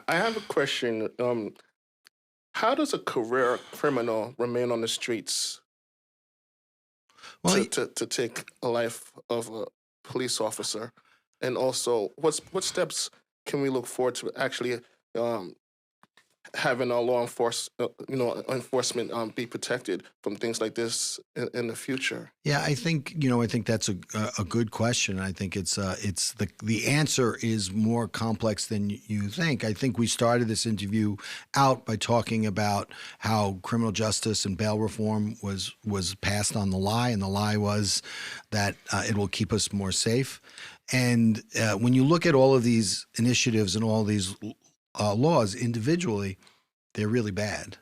I have a question. How does a career criminal remain on the streets Well, to take a life of a police officer? And also, what steps can we look forward to actually um, having our enforcement be protected from things like this in the future? yeah, I think that's a good question. I think it's the answer is more complex than you think. I think we started this interview out by talking about how criminal justice and bail reform was passed on the lie, and the lie was that it will keep us more safe. And when you look at all of these initiatives and all these laws individually, they're really bad,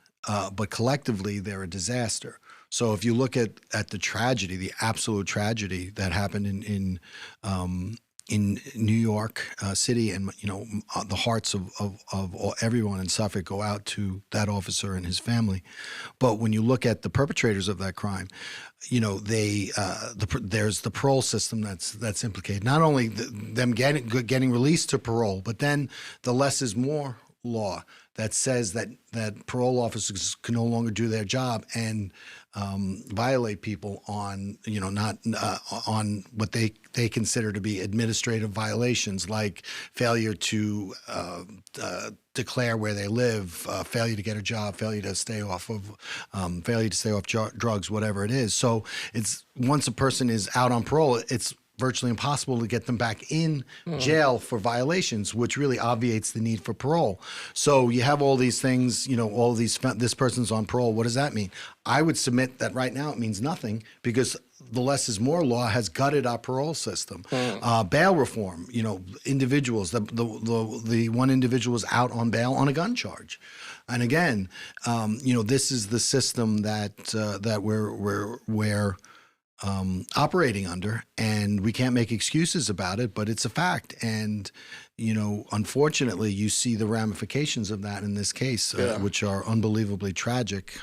but collectively they're a disaster. So if you look at the tragedy, the absolute tragedy that happened in New York City, and the hearts of everyone in Suffolk go out to that officer and his family. But when you look at the perpetrators of that crime, there's the parole system that's implicated. Not only them getting released to parole, but then the less is more law that says that parole officers can no longer do their job and violate people on not on what they consider to be administrative violations, like failure to declare where they live, failure to get a job, failure to stay off drugs, whatever it is. So it's once a person is out on parole, it's virtually impossible to get them back in jail for violations, which really obviates the need for parole. So you have all these things, this person's on parole. What does that mean? I would submit that right now it means nothing, because the less is more law has gutted our parole system. Bail reform, individuals, the one individual was out on bail on a gun charge. And again, this is the system that we're operating under, and we can't make excuses about it, but it's a fact. And unfortunately, you see the ramifications of that in this case, which are unbelievably tragic.